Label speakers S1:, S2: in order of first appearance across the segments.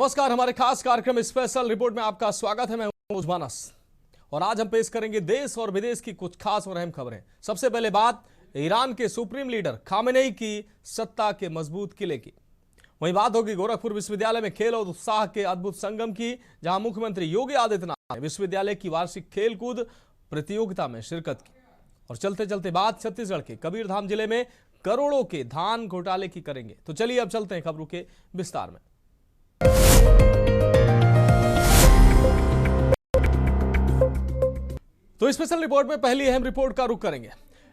S1: नमस्कार, हमारे खास कार्यक्रम स्पेशल रिपोर्ट में आपका स्वागत है। मैं हूं उस्मानस और आज हम पेश करेंगे देश और विदेश की कुछ खास और अहम खबरें। सबसे पहले बात ईरान के सुप्रीम लीडर खामेनेई की सत्ता के मजबूत किले की। वहीं बात होगी गोरखपुर विश्वविद्यालय में खेल और उत्साह के अद्भुत संगम की, जहां मुख्यमंत्री योगी आदित्यनाथ ने विश्वविद्यालय की वार्षिक खेलकूद प्रतियोगिता में शिरकत की। और चलते चलते बात छत्तीसगढ़ के कबीरधाम जिले में करोड़ों के धान घोटाले की करेंगे। तो चलिए अब चलते हैं खबरों के विस्तार में। तो स्पेशल रिपोर्ट में पहली अहम रिपोर्ट का रुख करेंगे।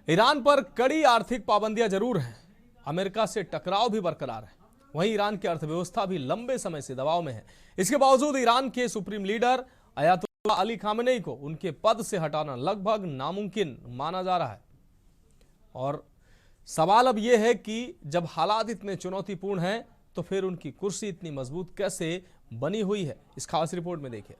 S1: ईरान पर कड़ी आर्थिक पाबंदियां जरूर हैं, अमेरिका से टकराव भी बरकरार है। वहीं ईरान की अर्थव्यवस्था भी लंबे समय से दबाव में है। इसके बावजूद ईरान के supreme leader Ayatollah Ali Khamenei को उनके पद से हटाना लगभग नामुमकिन माना जा रहा है। और सवाल अब यह है कि जब हालात इतने चुनौतीपूर्ण हैं तो फिर उनकी कुर्सी इतनी मजबूत कैसे बनी हुई है। इस खास रिपोर्ट में देखिए।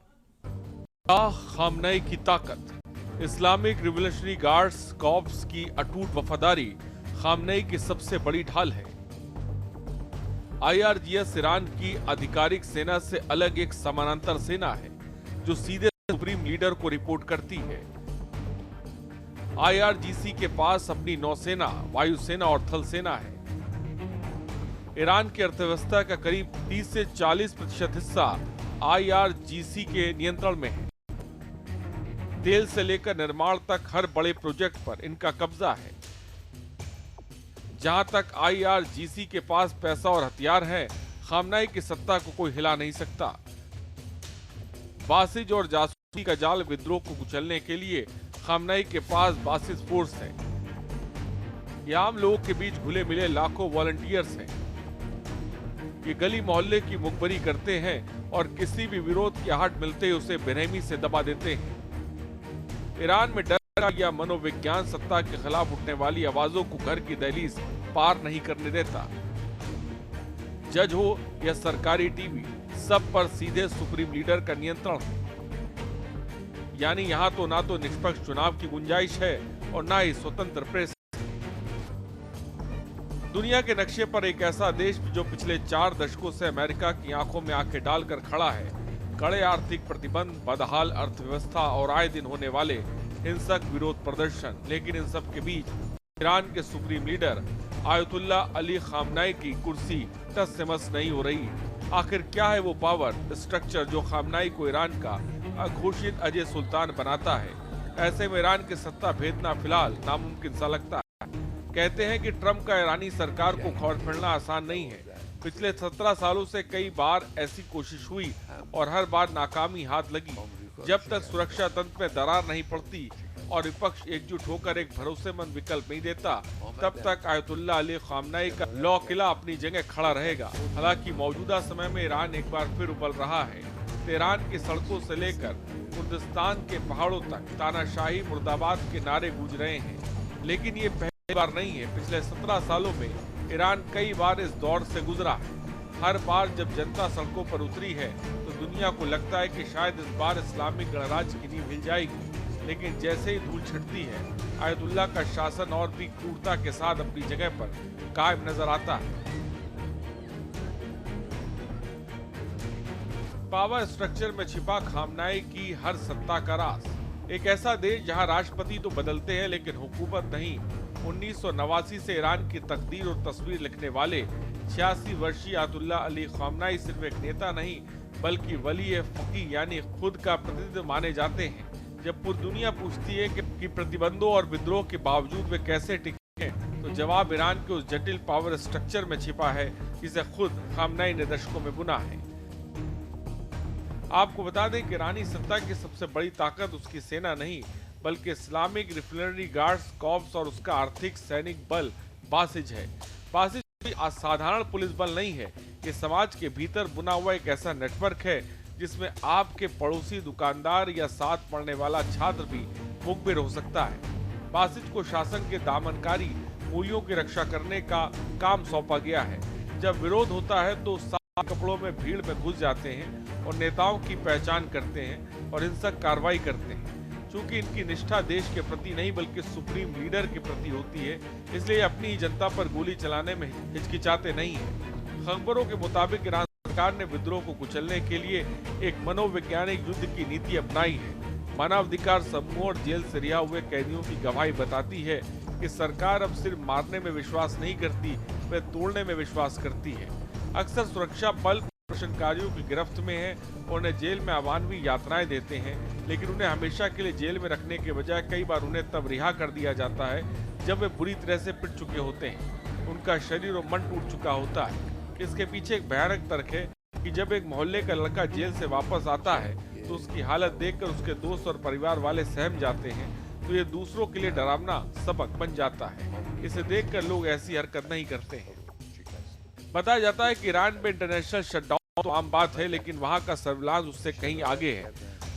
S2: खामेनेई की ताकत, इस्लामिक रिवोल्यूशनरी गार्ड्स कॉर्प्स की अटूट वफादारी खामेनेई की सबसे बड़ी ढाल है। IRGS ईरान की आधिकारिक सेना से अलग एक समानांतर सेना है जो सीधे सुप्रीम लीडर को रिपोर्ट करती है। IRGC के पास अपनी नौसेना, वायुसेना और थल सेना है। ईरान की अर्थव्यवस्था का करीब 30 से 40% हिस्सा IRGC के नियंत्रण में है। तेल से लेकर निर्माण तक हर बड़े प्रोजेक्ट पर इनका कब्जा है। जहां तक IRGC के पास पैसा और हथियार है, खामेनेई की सत्ता को कोई हिला नहीं सकता। बासिज और जासूसी का जाल विद्रोह को कुचलने के लिए खामेनेई के पास बासिज फोर्स है। ये आम लोगों के बीच घुले मिले लाखों वॉलंटियर्स हैं। ये गली मोहल्ले की मुखबरी करते हैं और किसी भी विरोध की आहट मिलते ही उसे बेरहमी से दबा देते हैं। ईरान में डर या मनोविज्ञान सत्ता के खिलाफ उठने वाली आवाजों को घर की दहलीज पार नहीं करने देता। जज हो या सरकारी टीवी, सब पर सीधे सुप्रीम लीडर का नियंत्रण है। यानी यहाँ तो ना तो निष्पक्ष चुनाव की गुंजाइश है और ना ही स्वतंत्र प्रेस। दुनिया के नक्शे पर एक ऐसा देश जो पिछले 4 दशकों से अमेरिका की आंखों में आंखें डालकर खड़ा है। कड़े आर्थिक प्रतिबंध, बदहाल अर्थव्यवस्था और आए दिन होने वाले हिंसक विरोध प्रदर्शन, लेकिन इन सब के बीच ईरान के supreme leader Ayatollah Ali Khamenei की कुर्सी टस से मस नहीं हो रही। आखिर क्या है वो पावर स्ट्रक्चर जो खामेनेई को ईरान का अघोषित अजय सुल्तान बनाता है? ऐसे में ईरान की सत्ता भेदना फिलहाल नामुमकिन सा लगता है। कहते हैं कि ट्रंप का ईरानी सरकार को खौर फेरना आसान नहीं है। पिछले 17 सालों से कई बार ऐसी कोशिश हुई और हर बार नाकामी हाथ लगी। जब तक सुरक्षा तंत्र में दरार नहीं पड़ती और विपक्ष एकजुट होकर एक भरोसेमंद विकल्प नहीं देता, तब तक अयातुल्लाह अली खामेनेई का लौ किला अपनी जगह खड़ा रहेगा। हालांकि मौजूदा समय में ईरान एक बार फिर उबल रहा है। तेहरान की सड़कों से लेकर कुर्दिस्तान के पहाड़ों तक तानाशाही मुर्दाबाद के नारे गूंज रहे हैं। लेकिन ये पहली बार नहीं है। पिछले 17 सालों में ईरान कई बार इस दौर से गुजरा है। हर बार जब जनता सड़कों पर उतरी है तो दुनिया को लगता है कि शायद इस बार इस्लामिक गणराज्य की नींव हिल जाएगी। लेकिन जैसे ही धूल छिड़ती है, अयातुल्लाह का शासन और भी क्रूरता के साथ अपनी जगह पर कायम नजर आता है। पावर स्ट्रक्चर में छिपा खामेनेई की हर सत्ता का राज। एक ऐसा देश जहां राष्ट्रपति तो बदलते हैं लेकिन हुकूमत नहीं। 1989 से ईरान की तकदीर और तस्वीर लिखने वाले 86 वर्षीय अयातुल्लाह अली खामेनेई सिर्फ एक नेता नहीं बल्कि वली फकीह यानी खुद का प्रतिनिधि माने जाते हैं। जब पूरी दुनिया पूछती है कि प्रतिबंधों और विद्रोह के बावजूद वे कैसे टिके हैं, तो जवाब ईरान के उस जटिल पावर स्ट्रक्चर में छिपा है जिसे खुद खामेनेई ने दशकों में बुना है। आपको बता दें कि ईरानी सत्ता की सबसे बड़ी ताकत उसकी सेना नहीं बल्कि इस्लामिक रिवोल्यूशनरी गार्ड्स कॉर्प्स और उसका आर्थिक सैनिक बल बासिज है। बासिज कोई असाधारण पुलिस बल नहीं है। ये समाज के भीतर बुना हुआ एक ऐसा नेटवर्क है जिसमें आपके पड़ोसी दुकानदार या साथ पढ़ने वाला छात्र भी मुखबिर हो सकता है। बासिज को शासन के दामनकारी मूल्यों की रक्षा करने का काम सौंपा गया है। जब विरोध होता है तो साफ कपड़ों में भीड़ में घुस जाते हैं और नेताओं की पहचान करते हैं और हिंसक कार्रवाई करते हैं। चूंकि इनकी निष्ठा देश के प्रति नहीं बल्कि सुप्रीम लीडर के प्रति होती है, इसलिए अपनी जनता पर गोली चलाने में हिचकिचाते नहीं है। खबरों के मुताबिक ईरान सरकार ने विद्रोह को कुचलने के लिए एक मनोवैज्ञानिक युद्ध की नीति अपनाई है। मानवाधिकार समूह और जेल से रिहा हुए कैदियों की गवाही बताती है कि सरकार अब सिर्फ मारने में विश्वास नहीं करती, वह तोड़ने में विश्वास करती है। अक्सर सुरक्षा बल प्रदर्शनकारियों की गिरफ्त में है और उन्हें जेल में अमानवीय यातनाएं देते हैं, लेकिन उन्हें हमेशा के लिए जेल में रखने के बजाय कई बार उन्हें तब रिहा कर दिया जाता है जब वे बुरी तरह से पिट चुके होते हैं, उनका शरीर और मन टूट चुका होता है। इसके पीछे एक भयानक तर्क है कि जब एक मोहल्ले का लड़का जेल से वापस आता है तो उसकी हालत देखकर उसके दोस्त और परिवार वाले सहम जाते हैं, तो ये दूसरों के लिए डरावना सबक बन जाता है। इसे देखकर लोग ऐसी हरकत नहीं करते हैं। बताया जाता है कि ईरान में इंटरनेशनल शटडाउन तो आम बात है, लेकिन वहां का सर्विलांस उससे कहीं आगे है।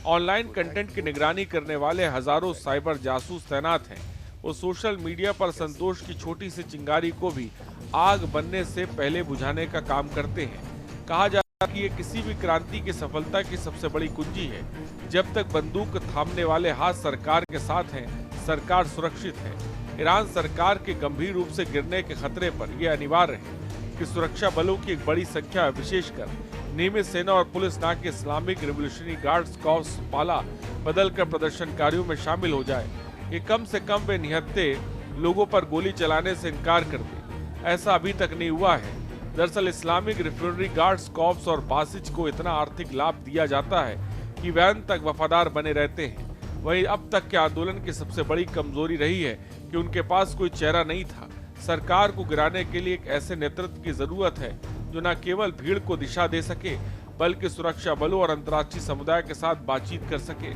S2: ऑनलाइन कंटेंट की निगरानी करने वाले हजारों साइबर जासूस तैनात हैं। वो सोशल मीडिया पर संतोष की छोटी सी चिंगारी को भी आग बनने से पहले बुझाने का काम करते हैं। कहा जाता है कि ये किसी भी क्रांति की सफलता की सबसे बड़ी कुंजी है। जब तक बंदूक थामने वाले हाथ सरकार के साथ हैं, सरकार सुरक्षित है। ईरान सरकार के गंभीर रूप से गिरने के खतरे पर यह अनिवार्य है कि सुरक्षा बलों की एक बड़ी संख्या, विशेषकर नियमित सेना और पुलिस न के इस्लामिक रिवोल्यूशनरी गार्ड्स कॉर्प्स पाला बदलकर प्रदर्शनकारियों में शामिल हो जाए। ये कम से कम वे निहत्थे लोगों पर गोली चलाने से इनकार कर दे। ऐसा अभी तक नहीं हुआ है। दरअसल इस्लामिक रिवोल्यूशनरी गार्ड्स कॉर्प्स और बासिज को इतना आर्थिक लाभ दिया जाता है कि वे अंत तक वफादार बने रहते हैं। वहीं अब तक के आंदोलन की सबसे बड़ी कमजोरी रही है कि उनके पास कोई चेहरा नहीं था। सरकार को गिराने के लिए एक ऐसे नेतृत्व की जरूरत है जो न केवल भीड़ को दिशा दे सके, बल्कि सुरक्षा बलों और अंतर्राष्ट्रीय समुदाय के साथ बातचीत कर सके।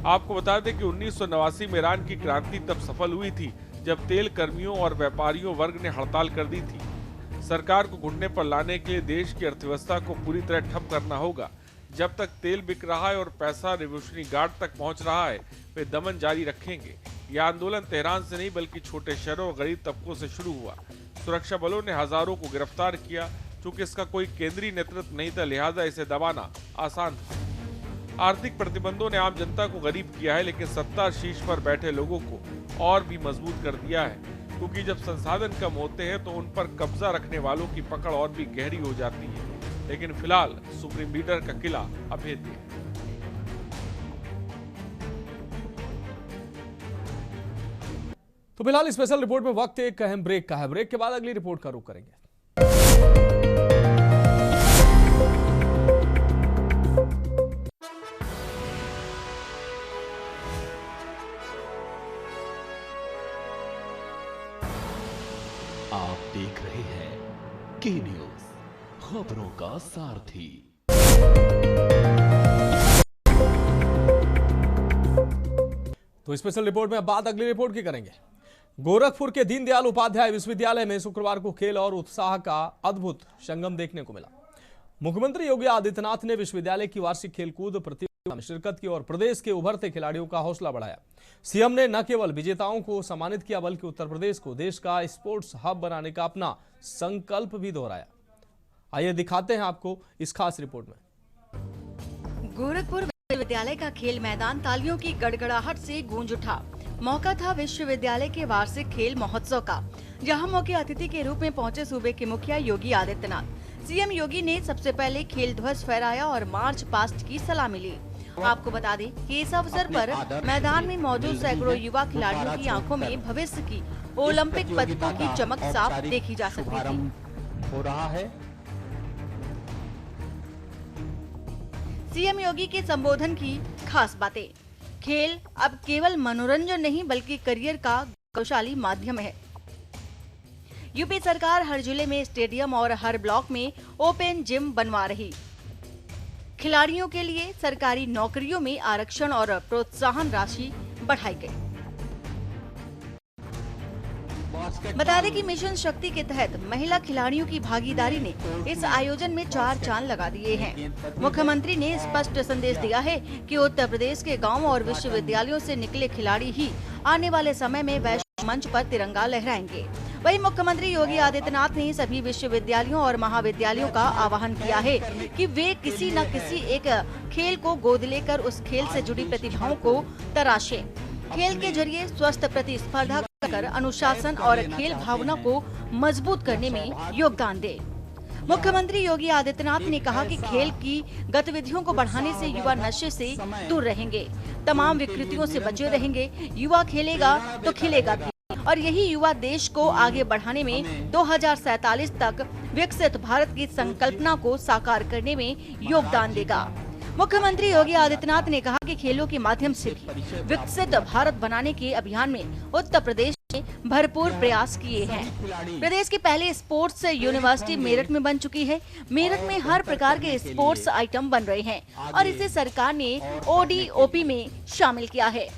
S2: आपको बता दें कि 1989 में ईरान की क्रांति तब सफल हुई थी जब तेल कर्मियों और व्यापारियों वर्ग ने हड़ताल कर दी थी। सरकार को घुटने पर लाने के लिए देश की अर्थव्यवस्था को पूरी तरह ठप करना होगा। जब तक तेल बिक रहा है और पैसा रिवोल्यूशनरी गार्ड तक पहुंच रहा है, वे दमन जारी रखेंगे। यह आंदोलन तेहरान से नहीं बल्कि छोटे शहरों और गरीब तबकों से शुरू हुआ। सुरक्षा बलों ने हजारों को गिरफ्तार किया। चूंकि इसका कोई केंद्रीय नेतृत्व नहीं था, लिहाजा इसे दबाना आसान था। आर्थिक प्रतिबंधों ने आम जनता को गरीब किया है, लेकिन सत्ता शीर्ष पर बैठे लोगों को और भी मजबूत कर दिया है, क्योंकि जब संसाधन कम होते हैं तो उन पर कब्जा रखने वालों की पकड़ और भी गहरी हो जाती है। लेकिन फिलहाल सुप्रीम लीडर का किला अभेद्य है।
S1: तो फिलहाल स्पेशल रिपोर्ट में वक्त एक अहम ब्रेक का है। ब्रेक के बाद अगली रिपोर्ट का रुख करेंगे।
S3: आप देख रहे हैं के न्यूज, खबरों का सारथी।
S1: तो स्पेशल रिपोर्ट में अब बात अगली रिपोर्ट की करेंगे। गोरखपुर के दीनदयाल उपाध्याय विश्वविद्यालय में शुक्रवार को खेल और उत्साह का अद्भुत संगम देखने को मिला। मुख्यमंत्री योगी आदित्यनाथ ने विश्वविद्यालय की वार्षिक खेलकूद प्रतियोगिता में शिरकत की और प्रदेश के उभरते खिलाड़ियों का हौसला बढ़ाया। सीएम ने न केवल विजेताओं को सम्मानित किया, बल्कि उत्तर प्रदेश को देश का स्पोर्ट्स हब बनाने का अपना संकल्प भी दोहराया। आइए दिखाते हैं आपको इस खास रिपोर्ट में।
S4: गोरखपुर विश्वविद्यालय का खेल मैदान तालियों की गड़गड़ाहट से गूंज उठा। मौका था विश्वविद्यालय के वार्षिक खेल महोत्सव का, जहां मुख्य अतिथि के रूप में पहुंचे सूबे के मुखिया योगी आदित्यनाथ। सीएम योगी ने सबसे पहले खेल ध्वज फहराया और मार्च पास्ट की सलामी ली। आपको बता दें कि इस अवसर पर मैदान में मौजूद सैकड़ों युवा खिलाड़ियों की आंखों में भविष्य की ओलंपिक पदकों की चमक साफ देखी जा सकती थी।
S5: हो रहा है।
S4: सीएम योगी के संबोधन की खास बातें। खेल अब केवल मनोरंजन नहीं बल्कि करियर का गौरवशाली माध्यम है। यूपी सरकार हर जिले में स्टेडियम और हर ब्लॉक में ओपन जिम बनवा रही। खिलाड़ियों के लिए सरकारी नौकरियों में आरक्षण और प्रोत्साहन राशि बढ़ाई गई। बता दें कि मिशन शक्ति के तहत महिला खिलाड़ियों की भागीदारी ने इस आयोजन में 4 चांद लगा दिए हैं। मुख्यमंत्री ने स्पष्ट संदेश दिया है कि उत्तर प्रदेश के गांव और विश्वविद्यालयों से निकले खिलाड़ी ही आने वाले समय में वैश्विक मंच पर तिरंगा लहराएंगे। वहीं मुख्यमंत्री योगी आदित्यनाथ ने सभी विश्वविद्यालयों और महाविद्यालयों का आह्वान किया है कि वे किसी न किसी एक खेल को गोद लेकर उस खेल से जुड़ी प्रतिभाओं को तराशें। खेल के जरिए स्वस्थ प्रतिस्पर्धा कर अनुशासन और खेल भावना को मजबूत करने में योगदान दे। मुख्यमंत्री योगी आदित्यनाथ ने कहा कि खेल की गतिविधियों को बढ़ाने से युवा नशे से दूर रहेंगे, तमाम विकृतियों से बचे रहेंगे। युवा खेलेगा तो खिलेगा भी, और यही युवा देश को आगे बढ़ाने में 2047 तक विकसित भारत की संकल्पना को साकार करने में योगदान देगा। मुख्यमंत्री योगी आदित्यनाथ ने कहा कि खेलों के माध्यम से भी विकसित भारत बनाने के अभियान में उत्तर प्रदेश ने भरपूर प्रयास किए हैं। प्रदेश की पहली स्पोर्ट्स यूनिवर्सिटी मेरठ में बन चुकी है। मेरठ में हर प्रकार के स्पोर्ट्स आइटम बन रहे हैं और इसे सरकार ने ODOP में शामिल किया है।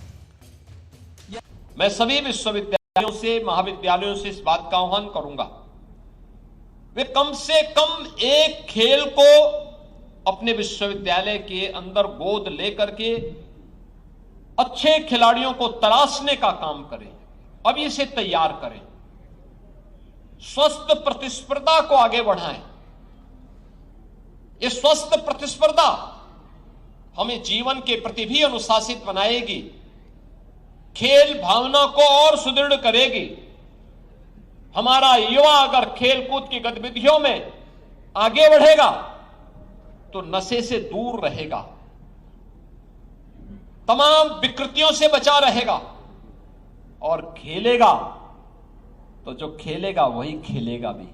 S5: मैं सभी विश्वविद्यालयों से, महाविद्यालयों से इस बात का आह्वान करूंगा, वे कम से कम एक खेल को अपने विश्वविद्यालय के अंदर गोद लेकर के अच्छे खिलाड़ियों को तलाशने का काम करें, अभी इसे तैयार करें, स्वस्थ प्रतिस्पर्धा को आगे बढ़ाएं। ये स्वस्थ प्रतिस्पर्धा हमें जीवन के प्रति भी अनुशासित बनाएगी, खेल भावना को और सुदृढ़ करेगी। हमारा युवा अगर खेल कूद की गतिविधियों में आगे बढ़ेगा तो नशे से दूर रहेगा, तमाम विकृतियों से बचा रहेगा और खेलेगा तो जो खेलेगा वही खेलेगा भी,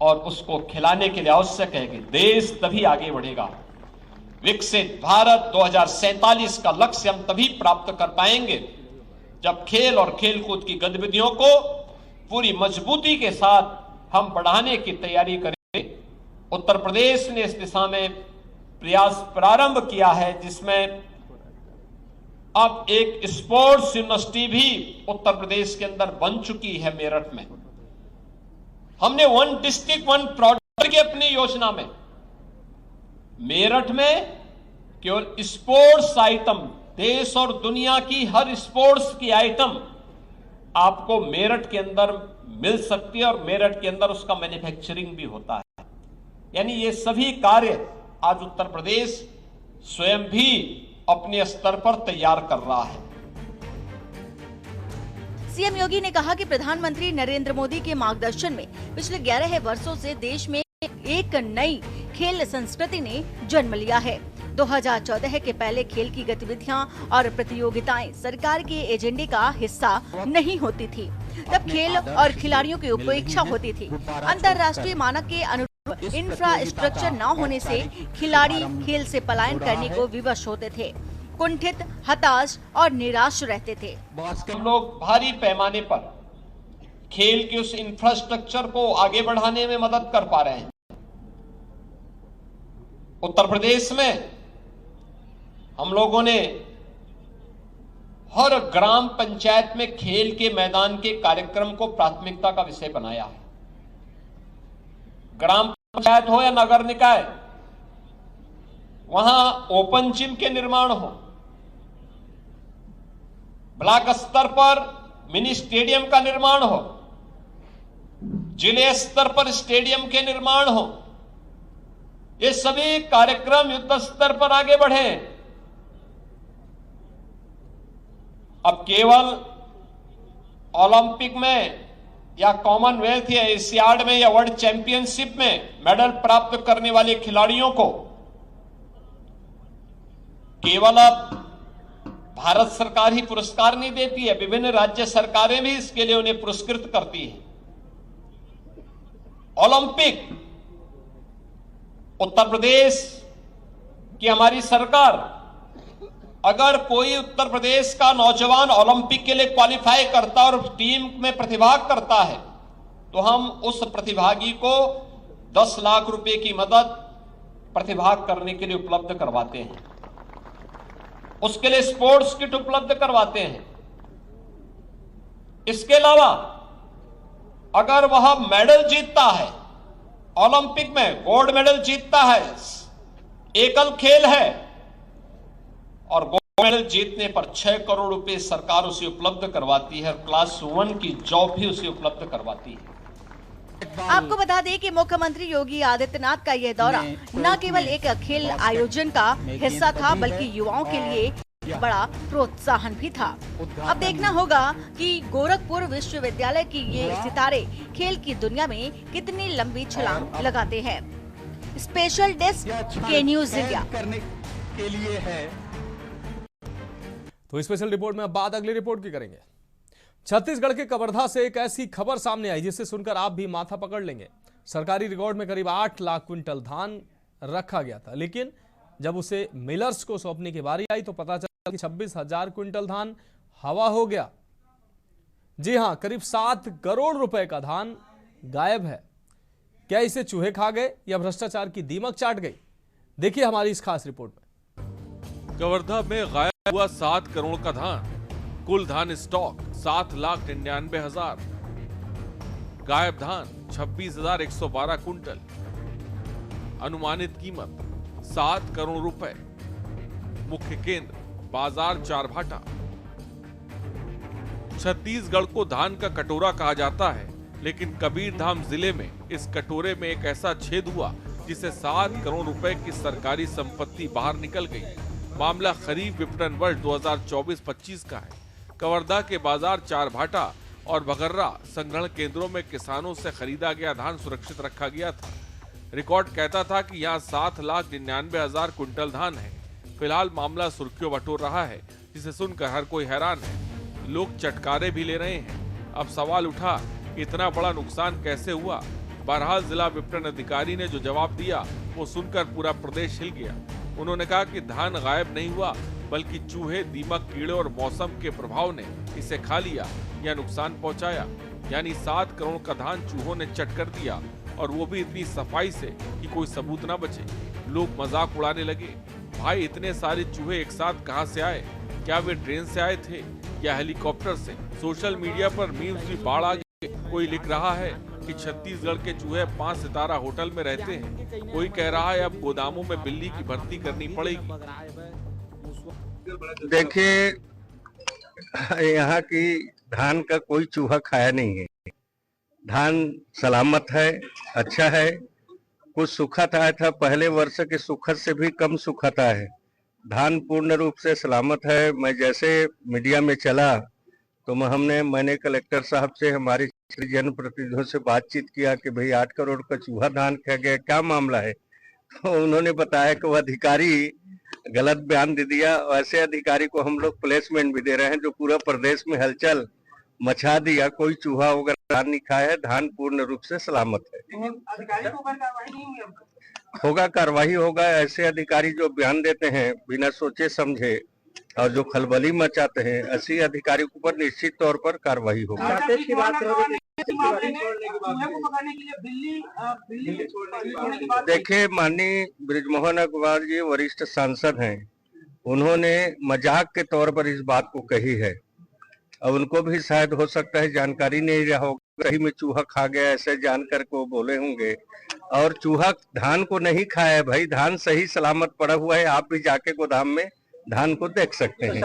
S5: और उसको खिलाने के लिए आवश्यक है कि देश तभी आगे बढ़ेगा। विकसित भारत 2047 का लक्ष्य हम तभी प्राप्त कर पाएंगे जब खेल और खेलकूद की गतिविधियों को पूरी मजबूती के साथ हम बढ़ाने की तैयारी करें। उत्तर प्रदेश ने इस दिशा में प्रयास प्रारंभ किया है, जिसमें अब एक स्पोर्ट्स यूनिवर्सिटी भी उत्तर प्रदेश के अंदर बन चुकी है मेरठ में। हमने 1 डिस्ट्रिक्ट 1 प्रोडक्ट की अपनी योजना में मेरठ में केवल स्पोर्ट्स आइटम, देश और दुनिया की हर स्पोर्ट्स की आइटम आपको मेरठ के अंदर मिल सकती है और मेरठ के अंदर उसका मैन्युफैक्चरिंग भी होता है। यानी ये सभी कार्य आज उत्तर प्रदेश स्वयं भी अपने स्तर पर तैयार कर रहा है।
S4: सीएम योगी ने कहा कि प्रधानमंत्री नरेंद्र मोदी के मार्गदर्शन में पिछले 11 वर्षों से देश में एक नई खेल संस्कृति ने जन्म लिया है। 2014 के पहले खेल की गतिविधियां और प्रतियोगिताएं सरकार के एजेंडे का हिस्सा नहीं होती थी। तब खेल और खिलाड़ियों की उपेक्षा होती थी। अंतर्राष्ट्रीय मानक के अनुरूप इंफ्रास्ट्रक्चर न होने से खिलाड़ी खेल से पलायन करने को विवश होते थे, कुंठित, हताश और निराश रहते थे।
S5: हम लोग भारी पैमाने पर खेल के उस इंफ्रास्ट्रक्चर को आगे बढ़ाने में मदद कर पा रहे हैं। उत्तर प्रदेश में हम लोगों ने हर ग्राम पंचायत में खेल के मैदान के कार्यक्रम को प्राथमिकता का विषय बनाया है। ग्राम पंचायत हो या नगर निकाय, वहां ओपन जिम के निर्माण हो, ब्लॉक स्तर पर मिनी स्टेडियम का निर्माण हो, जिले स्तर पर स्टेडियम के निर्माण हो, ये सभी कार्यक्रम युद्ध स्तर पर आगे बढ़े। अब केवल ओलंपिक में या कॉमनवेल्थ या एशियाड में या वर्ल्ड चैंपियनशिप में मेडल प्राप्त करने वाले खिलाड़ियों को केवल अब भारत सरकार ही पुरस्कार नहीं देती है, विभिन्न राज्य सरकारें भी इसके लिए उन्हें पुरस्कृत करती है। ओलंपिक उत्तर प्रदेश की हमारी सरकार, अगर कोई उत्तर प्रदेश का नौजवान ओलंपिक के लिए क्वालिफाई करता और टीम में प्रतिभाग करता है तो हम उस प्रतिभागी को 10 लाख रुपए की मदद प्रतिभाग करने के लिए उपलब्ध करवाते हैं, उसके लिए स्पोर्ट्स किट उपलब्ध करवाते हैं। इसके अलावा अगर वह मेडल जीतता है, ओलंपिक में गोल्ड मेडल जीतता है, एकल खेल है, और गोल्ड मेडल जीतने पर 6 करोड़ रुपए सरकार उसे उपलब्ध करवाती है और क्लास 1 की जॉब भी उसे उपलब्ध करवाती है।
S4: आपको बता दें कि मुख्यमंत्री योगी आदित्यनाथ का यह दौरा न केवल एक खेल आयोजन का हिस्सा था, बल्कि युवाओं के लिए बड़ा प्रोत्साहन भी था। अब देखना होगा कि गोरखपुर विश्वविद्यालय की ये सितारे खेल की दुनिया में कितनी लंबी छलांग लगाते हैं। स्पेशल डेस्क के न्यूज इंडिया
S6: करने के लिए है।
S1: तो स्पेशल रिपोर्ट में अब बात अगली रिपोर्ट की करेंगे। छत्तीसगढ़ के कवर्धा से एक ऐसी खबर सामने आई जिसे सुनकर आप भी माथा पकड़ लेंगे। सरकारी रिकॉर्ड में करीब 8 लाख क्विंटल धान रखा गया था, लेकिन जब उसे मिलर्स को सौंपने की बारी आई तो पता चला कि 26,000 क्विंटल धान हवा हो गया। जी हां, करीब 7 करोड़ रुपए का धान गायब है। क्या इसे चूहे खा गए या भ्रष्टाचार की दीमक चाट गई? देखिए हमारी इस खास रिपोर्ट में।
S2: कवर्धा में गायब हुआ 7 करोड़ का धान। कुल धान स्टॉक 7,99,000। गायब धान 26,112 कुंटल। अनुमानित कीमत 7 करोड़ रुपए। मुख्य केंद्र बाजार चारभाटा। छत्तीसगढ़ को धान का कटोरा कहा जाता है, लेकिन कबीरधाम जिले में इस कटोरे में एक ऐसा छेद हुआ जिसे 7 करोड़ रुपए की सरकारी संपत्ति बाहर निकल गई। मामला खरीफ विपणन वर्ष 2024-25 का है। कवर्धा के बाजार चारभाटा और बगर्रा संग्रहण केंद्रों में किसानों से खरीदा गया धान सुरक्षित रखा गया था। रिकॉर्ड कहता था कि यहाँ 7,99,000 कुंटल धान है। फिलहाल मामला सुर्खियों बटोर रहा है, जिसे सुनकर हर कोई हैरान है। लोग चटकारे भी ले रहे हैं। अब सवाल उठा, इतना बड़ा नुकसान कैसे हुआ? बहरहाल जिला विपणन अधिकारी ने जो जवाब दिया वो सुनकर पूरा प्रदेश हिल गया। उन्होंने कहा कि धान गायब नहीं हुआ, बल्कि चूहे, दीमक, कीड़े और मौसम के प्रभाव ने इसे खा लिया या नुकसान पहुंचाया। यानी 7 करोड़ का धान चूहों ने चट कर दिया, और वो भी इतनी सफाई से कि कोई सबूत ना बचे। लोग मजाक उड़ाने लगे। भाई, इतने सारे चूहे एक साथ कहां से आए? क्या वे ट्रेन से आए थे या हेलीकॉप्टर से? सोशल मीडिया पर मीम्स भी बाढ़ आ गए। कोई लिख रहा है कि छत्तीसगढ़ के चूहे 5 सितारा होटल में रहते हैं। कोई कह रहा है अब गोदामों में बिल्ली की भर्ती करनी पड़ेगी।
S7: देखिए, यहाँ की धान का कोई चूहा खाया नहीं है। धान सलामत है, अच्छा है। कुछ सुखत आया था, पहले वर्ष के सुखत से भी कम सुखत आया है। धान पूर्ण रूप से सलामत है। मैं जैसे मीडिया में चला तो मैंने कलेक्टर साहब से, हमारे जनप्रतिनिधियों से बातचीत किया कि भाई 8 करोड़ का चूहा धान खा गया, क्या मामला है? तो उन्होंने बताया कि वो अधिकारी गलत बयान दे दिया। ऐसे अधिकारी को हम लोग प्लेसमेंट भी दे रहे हैं जो पूरा प्रदेश में हलचल मचा दिया। कोई चूहा वगैरह धान नहीं खाया है। धान पूर्ण रूप से सलामत है। अधिकारी को कार्रवाई नहीं हुई? होगा, कार्रवाई होगा। ऐसे अधिकारी जो बयान देते हैं बिना सोचे समझे और जो खलबली मचाते हैं, ऐसे अधिकारी के ऊपर निश्चित तौर पर कार्रवाई होगी। देखिए, माननीय बृजमोहन अग्रवाल जी वरिष्ठ सांसद हैं। उन्होंने मजाक के तौर पर इस बात को कही है। अब उनको भी शायद हो सकता है जानकारी नहीं रहा होगा, कहीं में चूहा खा गया ऐसे जानकर को बोले होंगे। और चूहा धान को नहीं खाया है भाई, धान सही सलामत पड़ा हुआ है। आप भी जाके गोदाम में धान को देख सकते हैं।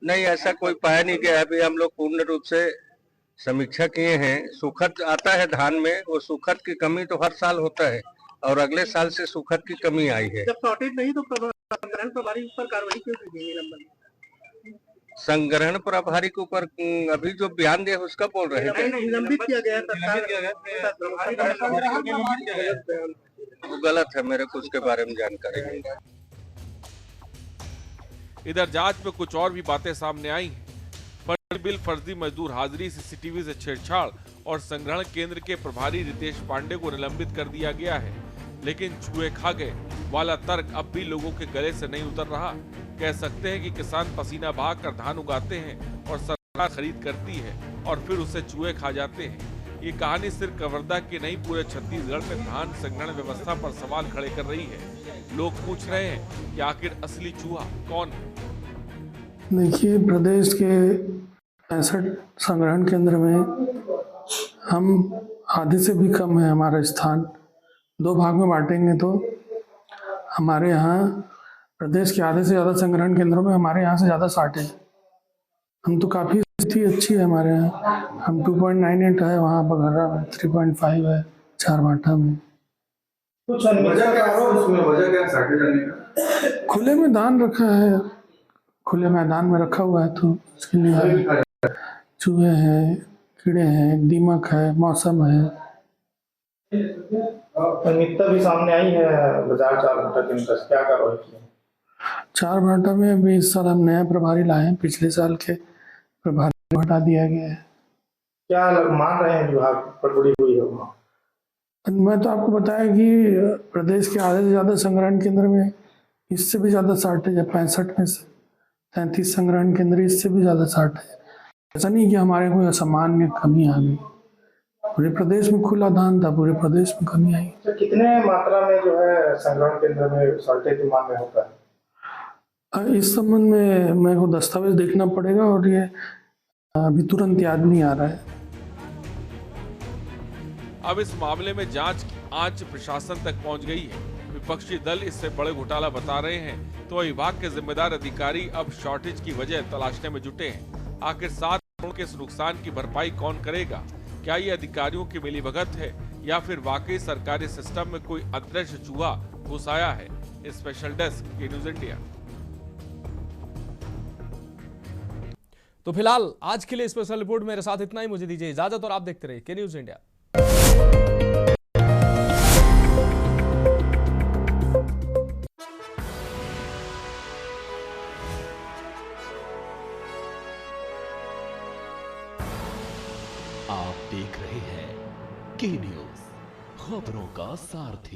S7: नहीं, ऐसा कोई पाया नहीं गया। अभी हम लोग पूर्ण रूप से समीक्षा किए हैं। सुखद आता है धान में, वो सुखद की कमी तो हर साल होता है और अगले साल से सुखद की कमी आई है।
S8: जब शॉर्टेज नहीं तो संग्रहण प्रभारी पर कार्रवाई क्यों की गई?
S7: संग्रहण प्रभारी के ऊपर अभी जो बयान दिया उसका बोल रहे हैं।
S8: नहीं, निलंबित किया गया
S7: वो गलत है, मेरे को उसके बारे में जानकारी नहीं है।
S2: इधर जांच में कुछ और भी बातें सामने आई हैं। फर्जी बिल, फर्जी मजदूर हाजिरी, सीसीटीवी से छेड़छाड़ और संग्रहण केंद्र के प्रभारी रितेश पांडे को निलंबित कर दिया गया है। लेकिन चूहे खा गए वाला तर्क अब भी लोगों के गले से नहीं उतर रहा। कह सकते हैं कि किसान पसीना बहा कर धान उगाते हैं और सरकार खरीद करती है और फिर उसे चूहे खा जाते हैं। ये कहानी सिर्फ कवर्धा की नहीं, पूरे छत्तीसगढ़ में धान संग्रहण व्यवस्था पर सवाल खड़े कर रही है। लोग पूछ रहे हैं कि आखिर असली चूहा कौन है?
S9: देखिए, प्रदेश के 65 संग्रहण केंद्र में हम आधे से भी कम है हमारा स्थान। 2 भाग में बांटेंगे तो हमारे यहाँ प्रदेश के आधे से ज़्यादा संग्रहण केंद्रों में हमारे यहाँ से ज़्यादा 60 है। हम तो काफ़ी स्थिति अच्छी है हमारे यहाँ। हम 2.98 है, वहाँ बघर्रा में 3.5 है, चारबाटा में।
S8: कुछ वजह क्या है उसमें, वजह क्या साटे जाने का?
S9: खुले मैदान रखा है, खुले मैदान में रखा हुआ है तो उसके लिए चूहे हैं, कीड़े हैं, दीमक है, मौसम है।
S8: अनियमितता भी सामने आई है बाजार चारबाटा के अंदर, क्या कार्रवाई की?
S9: चारबाटा में अभी इस साल हम नया प्रभारी लाए हैं, पिछले साल के प्रभारी हटा दिया गया है।
S8: क्या मान रहे हैं विभाग गड़बड़ी हुई है वहाँ?
S9: मैं तो आपको बताया कि प्रदेश के आधे से ज़्यादा संग्रहण केंद्र में इससे भी ज़्यादा शॉर्टेज है। 65 में से 33 संग्रहण केंद्र, इससे भी ज़्यादा शॉर्टेज है। ऐसा नहीं कि हमारे कोई असामान्य कमी आ गई, पूरे प्रदेश में खुला धान था, पूरे प्रदेश में कमी आई।
S8: तो कितने मात्रा में जो है संग्रहण केंद्र में शॉर्टेज की मांग में होता है?
S9: इस संबंध में मेरे को दस्तावेज देखना पड़ेगा और ये अभी तुरंत याद नहीं आ रहा है।
S2: अब इस मामले में जांच की आंच प्रशासन तक पहुंच गई है। विपक्षी दल इससे बड़े घोटाला बता रहे हैं तो विभाग के जिम्मेदार अधिकारी अब शॉर्टेज की वजह तलाशने में जुटे हैं। आखिर 7 करोड़ के इस नुकसान की भरपाई कौन करेगा? क्या ये अधिकारियों की मिलीभगत है या फिर वाकई सरकारी सिस्टम में कोई अदृश्य चूहा घुस आया है? स्पेशल डेस्क के न्यूज इंडिया।
S1: तो फिलहाल आज के लिए स्पेशल रिपोर्ट मेरे साथ इतना ही। मुझे दीजिए इजाजत और आप देखते रहिए के न्यूज इंडिया।
S3: आप देख रहे हैं के न्यूज, खबरों का सारथी।